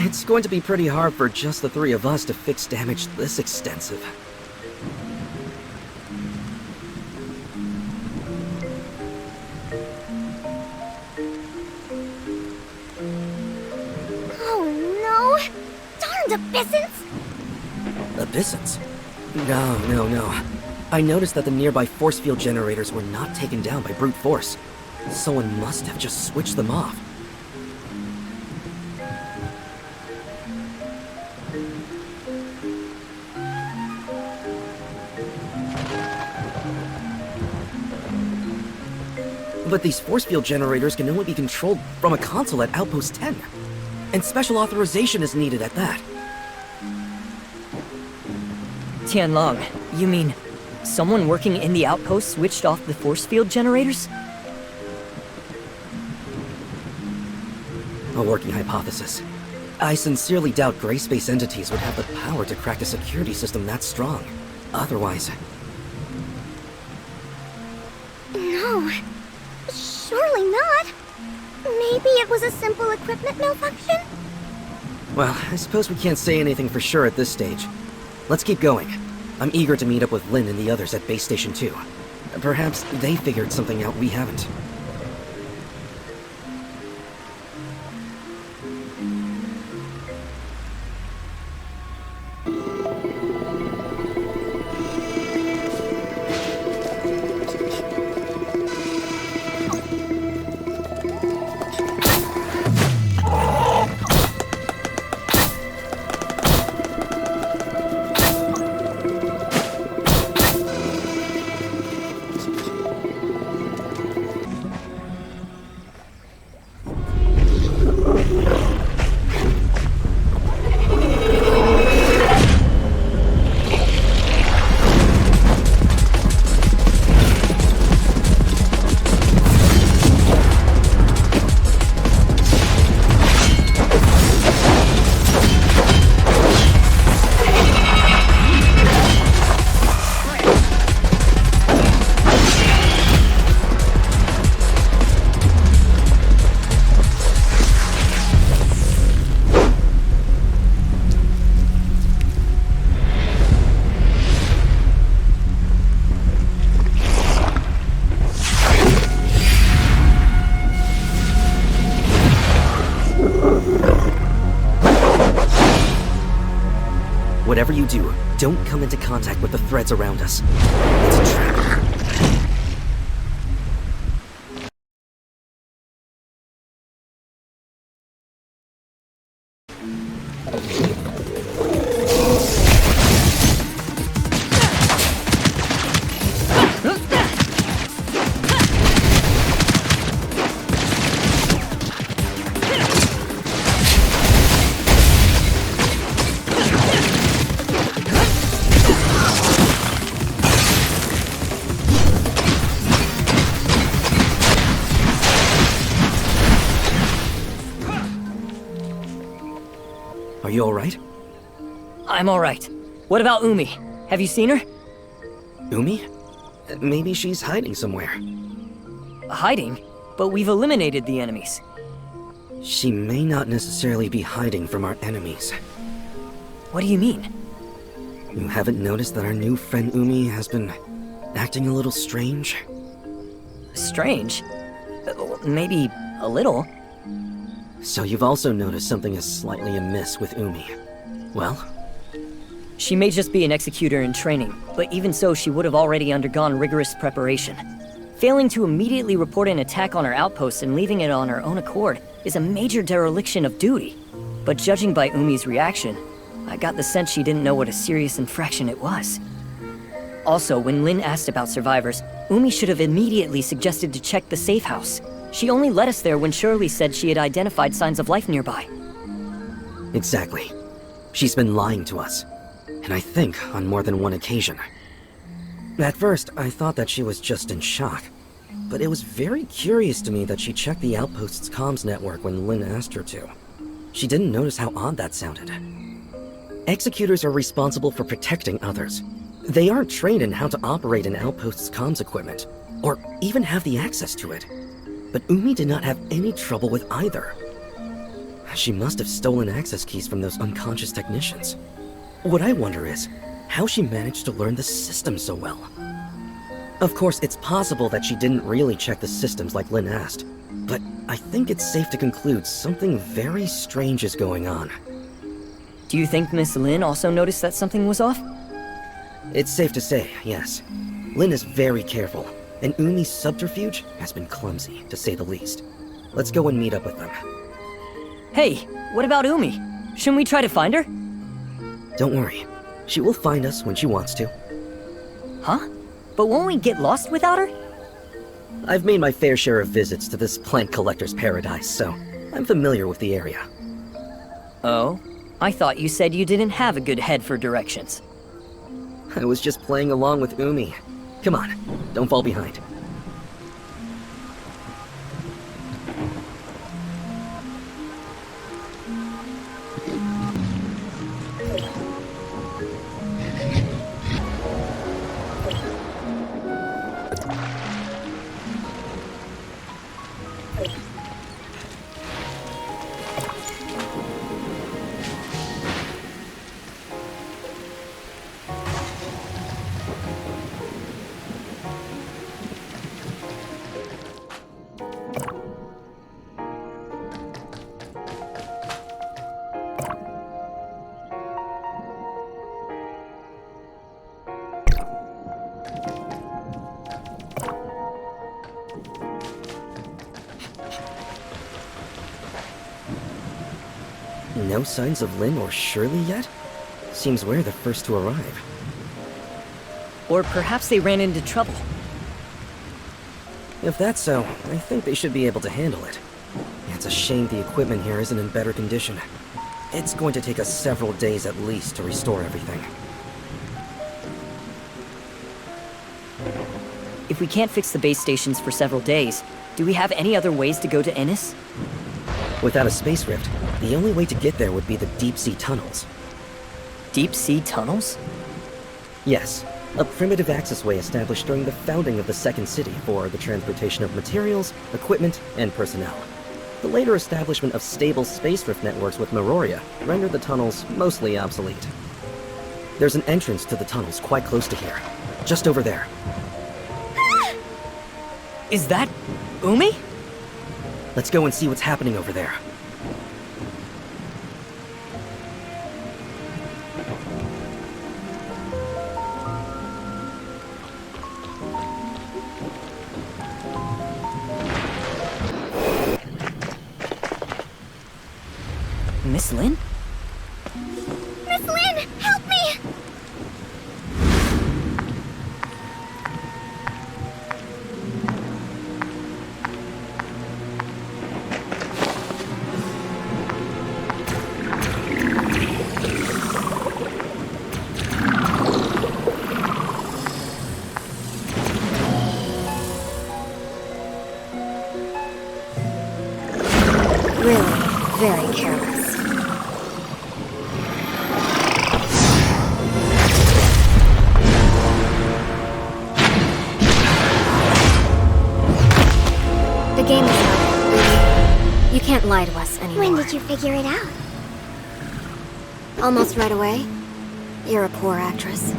It's going to be pretty hard for just the three of us to fix damage this extensive. Oh no! Darned abyssins! Abyssins? No. I noticed that the nearby force field generators were not taken down by brute force. Someone must have just switched them off. But these force field generators can only be controlled from a console at Outpost 10. And special authorization is needed at that. Tianlong, you mean someone working in the outpost switched off the force field generators? A working hypothesis. I sincerely doubt Grayspace entities would have the power to crack a security system that strong. Otherwise... No. Surely not. Maybe it was a simple equipment malfunction? Well, I suppose we can't say anything for sure at this stage. Let's keep going. I'm eager to meet up with Lin and the others at Base Station 2. Perhaps they figured something out we haven't. Whatever you do, don't come into contact with the threads around us. It's a trap. Are you alright? I'm alright. What about Umi? Have you seen her? Umi? Maybe she's hiding somewhere. Hiding? But we've eliminated the enemies. She may not necessarily be hiding from our enemies. What do you mean? You haven't noticed that our new friend Umi has been acting a little strange? Strange? Maybe a little. So you've also noticed something is slightly amiss with Umi. Well? She may just be an executor in training, but even so, she would have already undergone rigorous preparation. Failing to immediately report an attack on her outpost and leaving it on her own accord is a major dereliction of duty. But judging by Umi's reaction, I got the sense she didn't know what a serious infraction it was. Also, when Lin asked about survivors, Umi should have immediately suggested to check the safe house. She only led us there when Shirley said she had identified signs of life nearby. Exactly. She's been lying to us. And I think on more than one occasion. At first, I thought that she was just in shock. But it was very curious to me that she checked the outpost's comms network when Lin asked her to. She didn't notice how odd that sounded. Executors are responsible for protecting others. They aren't trained in how to operate an outpost's comms equipment, or even have the access to it. But Umi did not have any trouble with either. She must have stolen access keys from those unconscious technicians. What I wonder is, how she managed to learn the system so well. Of course, it's possible that she didn't really check the systems like Lynn asked, but I think it's safe to conclude something very strange is going on. Do you think Miss Lynn also noticed that something was off? It's safe to say, yes. Lynn is very careful, and Umi's subterfuge has been clumsy, to say the least. Let's go and meet up with them. Hey, what about Umi? Shouldn't we try to find her? Don't worry. She will find us when she wants to. Huh? But won't we get lost without her? I've made my fair share of visits to this plant collector's paradise, so I'm familiar with the area. Oh? I thought you said you didn't have a good head for directions. I was just playing along with Umi. Come on, don't fall behind. No signs of Lynn or Shirley yet? Seems we're the first to arrive. Or perhaps they ran into trouble. If that's so, I think they should be able to handle it. It's a shame the equipment here isn't in better condition. It's going to take us several days at least to restore everything. If we can't fix the base stations for several days, do we have any other ways to go to Ennis? Without a space rift, the only way to get there would be the deep-sea tunnels. Deep-sea tunnels? Yes, a primitive accessway established during the founding of the Second City for the transportation of materials, equipment, and personnel. The later establishment of stable space rift networks with Meroria rendered the tunnels mostly obsolete. There's an entrance to the tunnels quite close to here, just over there. Is that Umi? Let's go and see what's happening over there. Miss Lynn? Miss Lynn, help me! Really, very careless. The game is up. You can't lie to us anymore. When did you figure it out? Almost right away. You're a poor actress.